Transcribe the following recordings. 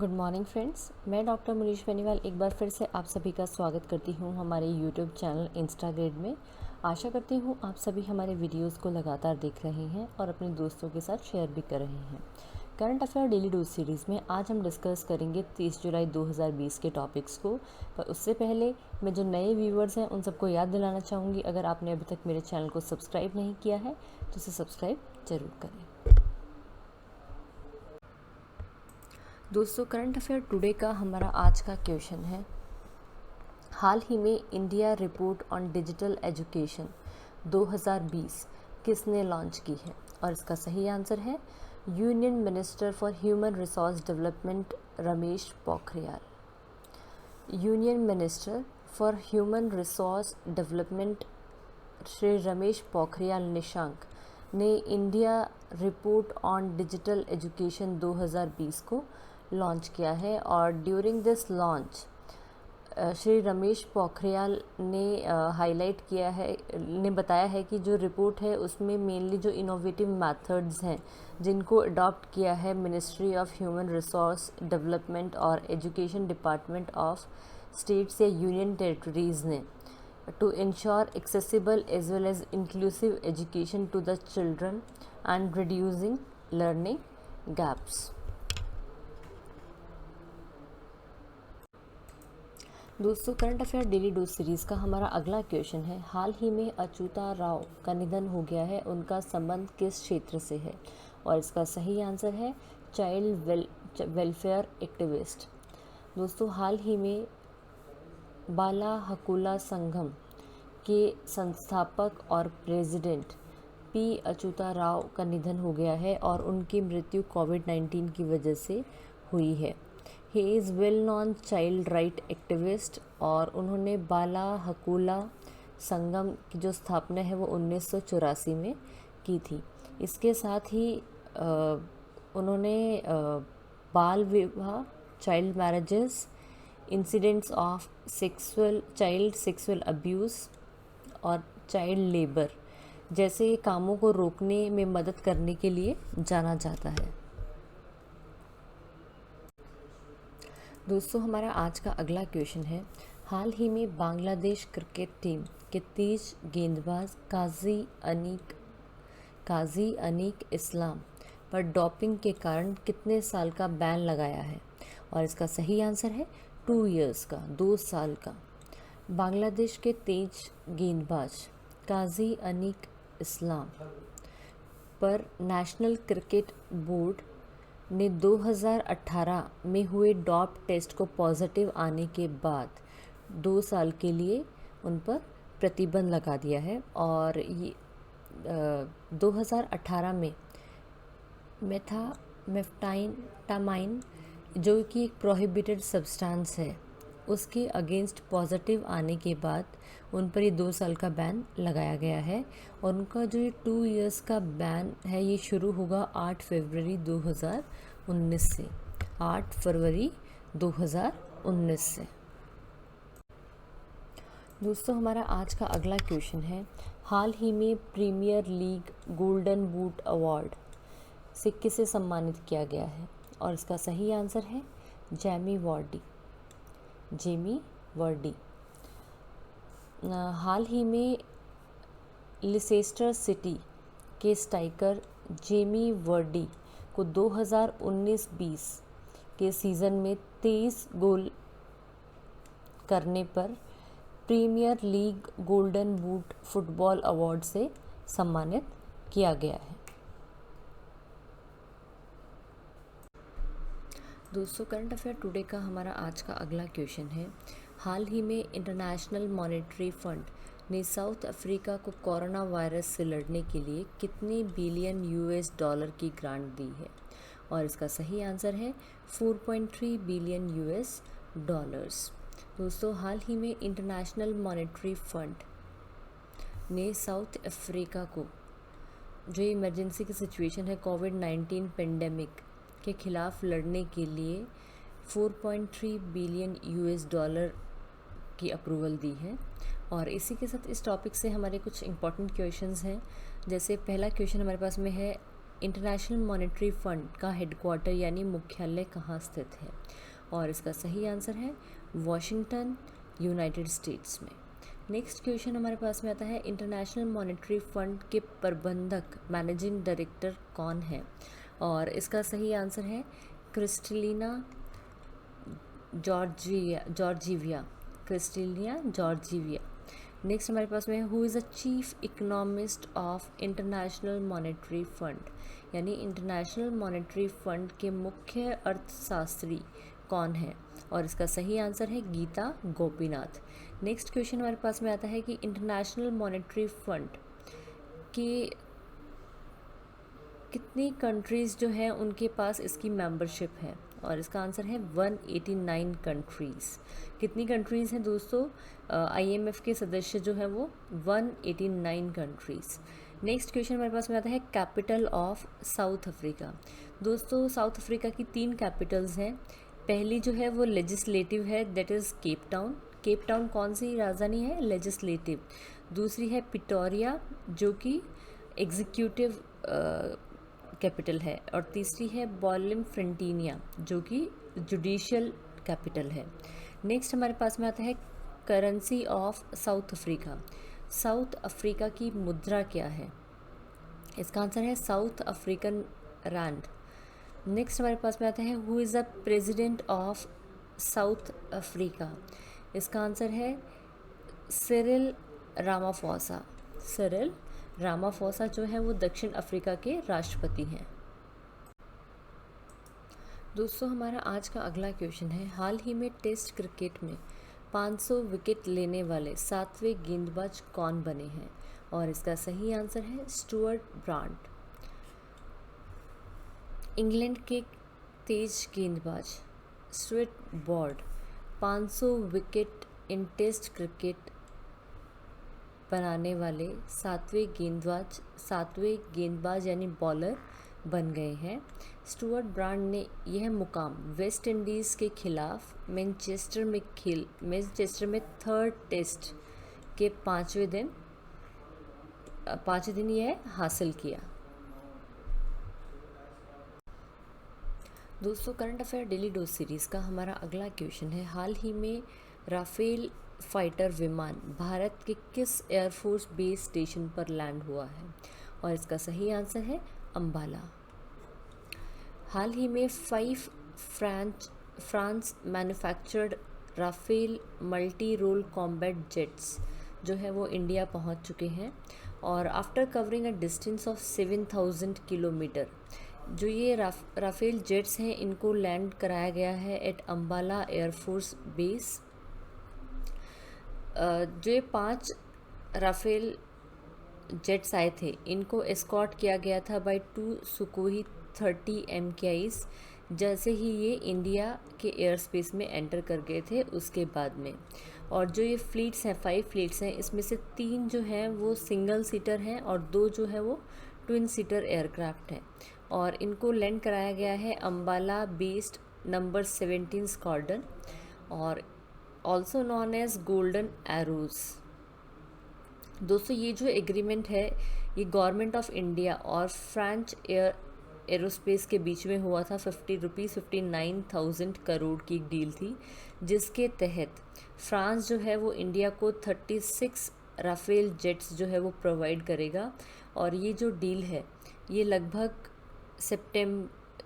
Good morning friends, मैं doctor Munish Beniwal एक बार फिर से आप सभी का स्वागत करती हूँ हमारे यूट्यूब चैनल इंस्टाग्रेड में। आशा करती हूँ आप सभी हमारे वीडियोस को लगातार देख रहे हैं और अपने दोस्तों के साथ शेयर भी कर रहे हैं। Current affair daily dose series में आज हम डिस्कस करेंगे 30 जुलाई 2020 के टॉपिक्स को। पर उससे पहले मैं जो नए व्यूवर्स हैं उन सबको याद दिलाना चाहूँगी, अगर आपने अभी तक मेरे चैनल को सब्सक्राइब नहीं किया है तो उसे सब्सक्राइब ज़रूर करें। दोस्तों, करंट अफेयर टुडे का हमारा आज का क्वेश्चन है, हाल ही में India report on digital education 2020 किसने लॉन्च की है? और इसका सही आंसर है union minister for human resource development Ramesh Pokhriyal. Union minister for human resource development Shri Ramesh Pokhriyal Nishank ने India report on digital education 2020 को लॉन्च किया है। और during this launch Shri Ramesh Pokhriyal ने हाईलाइट किया है, ने बताया है कि जो रिपोर्ट है उसमें मेनली जो इनोवेटिव मेथड्स हैं जिनको अडॉप्ट किया है ministry of human resource development और एजुकेशन डिपार्टमेंट ऑफ स्टेट्स या यूनियन टेरिटरीज़ ने to ensure accessible as well as inclusive education to the children and reducing learning gaps. दोस्तों, current affair daily dose series का हमारा अगला question है, हाल ही में अच्युता राव का निधन हो गया है, उनका संबंध किस क्षेत्र से है? और इसका सही आंसर है चाइल्ड वेलफेयर एक्टिविस्ट। दोस्तों, हाल ही में बाला हकुला संघम के संस्थापक और प्रेसिडेंट पी अच्युता राव का निधन हो गया है और उनकी मृत्यु कोविड-19 की वजह से हुई है। He is well non child right activist और उन्होंने बाला हकुला संगम की जो स्थापना है वो 1984 में की थी। इसके साथ ही उन्होंने बाल विवाह, child marriages, incidents of child sexual abuse और चाइल्ड लेबर जैसे कामों को रोकने में मदद करने के लिए जाना जाता है। दोस्तों, हमारा आज का अगला क्वेश्चन है, हाल ही में बांग्लादेश क्रिकेट टीम के तेज गेंदबाज काजी अनीक इस्लाम पर डोपिंग के कारण कितने साल का बैन लगाया है? और इसका सही आंसर है 2 ईयर्स का, 2 साल का। बांग्लादेश के तेज गेंदबाज काजी अनीक इस्लाम पर नेशनल क्रिकेट बोर्ड ने 2018 में हुए डॉप टेस्ट को पॉजिटिव आने के बाद 2 साल के लिए उन पर प्रतिबंध लगा दिया है। और ये 2018 में मेथाम्फेटामाइन जो कि एक प्रोहिबिटेड सब्सटेंस है उसके अगेंस्ट पॉजिटिव आने के बाद उन पर ये 2 साल का बैन लगाया गया है। और उनका जो ये 2 ईयर्स का बैन है ये शुरू होगा 8 फरवरी 2019 से। 8 फरवरी 2019 से। दोस्तों, हमारा आज का अगला क्वेश्चन है, हाल ही में Premier League Golden Boot award से किसे सम्मानित किया गया है? और इसका सही आंसर है जेमी वर्डी। हाल ही में लिसेस्टर सिटी के स्ट्राइकर जेमी वर्डी को 2019-20 के सीज़न में 23 गोल करने पर Premier League Golden Boot football award से सम्मानित किया गया है। दोस्तों, करंट अफेयर टुडे का हमारा आज का अगला क्वेश्चन है, हाल ही में इंटरनेशनल मॉनेटरी फंड ने साउथ अफ्रीका को कोरोना वायरस से लड़ने के लिए कितने बिलियन US$ की ग्रांट दी है? और इसका सही आंसर है 4.3 बिलियन US$। दोस्तों, हाल ही में इंटरनेशनल मॉनेटरी फंड ने साउथ अफ्रीका को जो इमरजेंसी की सिचुएशन है कोविड-19 पेंडेमिक के खिलाफ लड़ने के लिए 4.3 बिलियन US$ की अप्रूवल दी है। और इसी के साथ इस टॉपिक से हमारे कुछ इम्पॉर्टेंट क्वेश्चंस हैं। जैसे पहला क्वेश्चन हमारे पास में है, इंटरनेशनल मॉनेटरी फंड का हेडक्वार्टर यानी मुख्यालय कहाँ स्थित है? और इसका सही आंसर है वॉशिंगटन, यूनाइटेड स्टेट्स में। नेक्स्ट क्वेश्चन हमारे पास में आता है, इंटरनेशनल मॉनेटरी फंड के प्रबंधक मैनेजिंग डायरेक्टर कौन है? और इसका सही आंसर है क्रिस्टलिना जॉर्जिविया। नेक्स्ट हमारे पास में who is the chief economist of international monetary fund, यानी इंटरनेशनल मॉनेटरी फंड के मुख्य अर्थशास्त्री कौन है? और इसका सही आंसर है गीता गोपीनाथ। नेक्स्ट क्वेश्चन हमारे पास में आता है कि इंटरनेशनल मॉनेटरी फंड के कितनी कंट्रीज़ जो हैं उनके पास इसकी मेंबरशिप है? और इसका आंसर है 189 कंट्रीज़। कितनी कंट्रीज़ हैं दोस्तों? IMF के सदस्य जो हैं वो 189 कंट्रीज़। नेक्स्ट क्वेश्चन हमारे पास में आता है कैपिटल ऑफ साउथ अफ्रीका। दोस्तों साउथ अफ्रीका की 3 कैपिटल्स हैं। पहली जो है वो लेजिस्लेटिव है, that is Cape Town. Cape Town कौन सी राजधानी है? लेजिस्लेटिव। दूसरी है पिटोरिया जो कि एग्जीक्यूटिव कैपिटल है, और तीसरी है बॉलिमफ्रंटिनिया जो कि जुडिशियल कैपिटल है। नेक्स्ट हमारे पास में आता है currency of south Africa. South Africa की मुद्रा क्या है? इसका आंसर है साउथ अफ्रीकन रैंड। नेक्स्ट हमारे पास में आता है who is the president of south Africa. इसका आंसर है सिरिल रामाफोसा। सिरिल रामाफोसा जो है वो दक्षिण अफ्रीका के राष्ट्रपति हैं। दोस्तों हमारा आज का अगला क्वेश्चन है, हाल ही में टेस्ट क्रिकेट में 500 विकेट लेने वाले 7वें गेंदबाज कौन बने हैं? और इसका सही आंसर है स्टुअर्ट ब्रांड। इंग्लैंड के तेज गेंदबाज Stuart Broad 500 wicket in test cricket बनाने वाले 7वें गेंदबाज यानी बॉलर बन गए हैं। स्टुअर्ट ब्रांड ने यह मुकाम वेस्ट इंडीज़ के खिलाफ मैनचेस्टर में 3rd टेस्ट के 5वें दिन यह हासिल किया। दोस्तों current affair daily dose series का हमारा अगला क्वेश्चन है, हाल ही में राफेल फाइटर विमान भारत के किस एयरफोर्स बेस स्टेशन पर लैंड हुआ है? और इसका सही आंसर है अंबाला। हाल ही में 5 France manufactured Rafale multi role combat jets जो है वो इंडिया पहुंच चुके हैं, और after covering a distance of 7000 kilometre जो ये राफेल जेट्स हैं इनको लैंड कराया गया है एट अंबाला एयरफोर्स बेस। जो ये 5 राफेल जेट्स आए थे इनको एस्कॉर्ट किया गया था बाय 2 सुकोई 30 MKIs जैसे ही ये इंडिया के एयर स्पेस में एंटर कर गए थे उसके बाद में। और जो ये फ्लीट्स हैं 5 फ्लीट्स हैं, इसमें से 3 जो हैं वो सिंगल सीटर हैं और 2 जो है वो ट्विन सीटर एयरक्राफ्ट हैं, और इनको लैंड कराया गया है अंबाला बेस्ड नंबर 17 स्क्वाड्रन और also known as Golden Arrows. दोस्तों ये जो एग्रीमेंट है ये गवर्नमेंट ऑफ इंडिया और फ्रेंच एरोस्पेस के बीच में हुआ था। ₹59,000 करोड़ की एक डील थी जिसके तहत फ्रांस जो है वो इंडिया को 36 राफेल जेट्स जो है वो प्रोवाइड करेगा। और ये जो डील है ये लगभग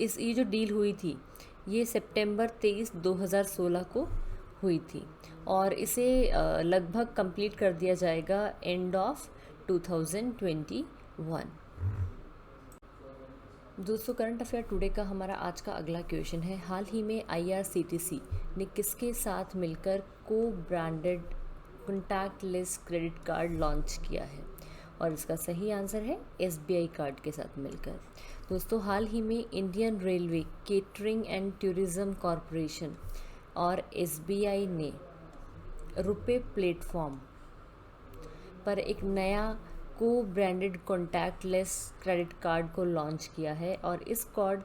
ये जो डील हुई थी ये सितंबर 23, 2016 को हुई थी, और इसे लगभग कंप्लीट कर दिया जाएगा एंड ऑफ 2021। दोस्तों करंट अफेयर टुडे का हमारा आज का अगला क्वेश्चन है, हाल ही में IRCTC ने किसके साथ मिलकर को branded contactless credit card launch किया है? और इसका सही आंसर है SBI कार्ड के साथ मिलकर। दोस्तों हाल ही में Indian railway catering and tourism corporation और SBI ने रुपे प्लेटफॉर्म पर एक नया co branded contactless credit card को लॉन्च किया है, और इस कार्ड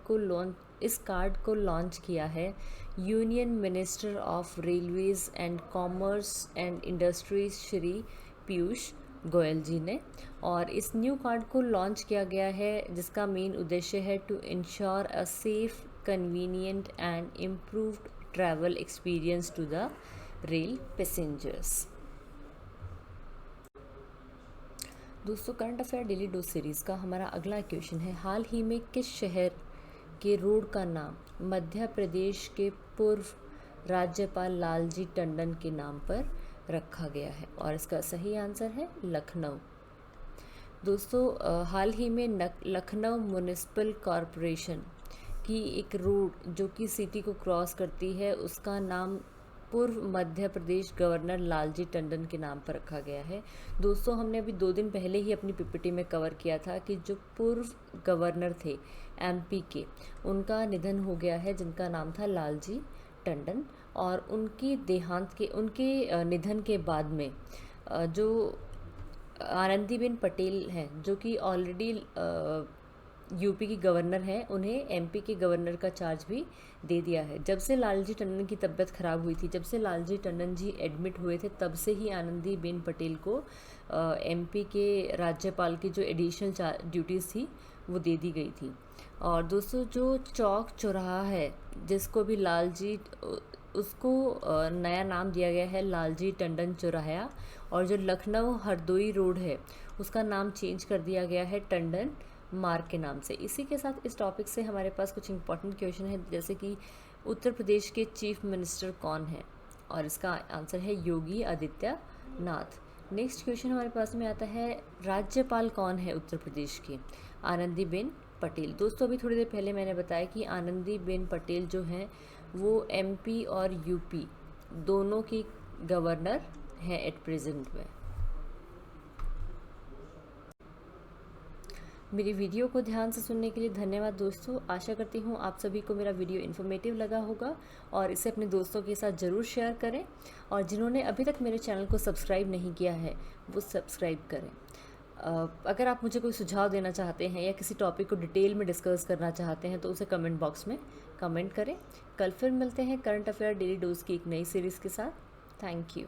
को लॉन्च किया है union minister of railways and commerce and industries Shri Piyush Goyal ji ने। और इस न्यू कार्ड को लॉन्च किया गया है जिसका मेन उद्देश्य है to ensure a safe, convenient and improved travel experience to the rail passengers. दोस्तों, current affair daily dose series का हमारा अगला क्वेश्चन है, हाल ही में किस शहर के रोड का नाम मध्य प्रदेश के पूर्व राज्यपाल लालजी टंडन के नाम पर रखा गया है? और इसका सही आंसर है लखनऊ। दोस्तों, हाल ही में लखनऊ म्युनिसिपल कॉरपोरेशन की एक रोड जो कि सिटी को क्रॉस करती है, उसका नाम पूर्व मध्य प्रदेश गवर्नर लालजी टंडन के नाम पर रखा गया है। दोस्तों, हमने अभी 2 दिन पहले ही अपनी पीपीटी में कवर किया था कि जो पूर्व गवर्नर थे एमपी के, उनका निधन हो गया है जिनका नाम था लालजी टंडन। और उनके निधन के बाद में जो आनंदीबेन पटेल हैं, जो कि ऑलरेडी यूपी की गवर्नर हैं, उन्हें एमपी के गवर्नर का चार्ज भी दे दिया है। जब से लालजी टंडन की तबीयत ख़राब हुई थी, जब से लालजी टंडन जी एडमिट हुए थे, तब से ही आनंदीबेन पटेल को एमपी के राज्यपाल की जो एडिशनल ड्यूटीज़ थी वो दे दी गई थी। और दोस्तों, जो चौक चौराहा है जिसको भी उसको नया नाम दिया गया है लालजी टंडन चौराहा। और जो लखनऊ हरदोई रोड है उसका नाम चेंज कर दिया गया है टंडन मार्ग के नाम से। इसी के साथ इस टॉपिक से हमारे पास कुछ इंपॉर्टेंट क्वेश्चन है, जैसे कि उत्तर प्रदेश के चीफ मिनिस्टर कौन है? और इसका आंसर है योगी आदित्यनाथ। नेक्स्ट क्वेश्चन हमारे पास में आता है, राज्यपाल कौन है उत्तर प्रदेश की? आनंदीबेन पटेल। दोस्तों, अभी थोड़ी देर पहले मैंने बताया कि आनंदीबेन पटेल जो हैं वो एमपी और यूपी दोनों की गवर्नर हैं एट प्रेजेंट में। मेरी वीडियो को ध्यान से सुनने के लिए धन्यवाद दोस्तों। आशा करती हूँ आप सभी को मेरा वीडियो इन्फॉर्मेटिव लगा होगा और इसे अपने दोस्तों के साथ ज़रूर शेयर करें। और जिन्होंने अभी तक मेरे चैनल को सब्सक्राइब नहीं किया है वो सब्सक्राइब करें। अगर आप मुझे कोई सुझाव देना चाहते हैं या किसी टॉपिक को डिटेल में डिस्कस करना चाहते हैं तो उसे कमेंट बॉक्स में कमेंट करें। कल फिर मिलते हैं करंट अफेयर डेली डोज की एक नई सीरीज़ के साथ। Thank you.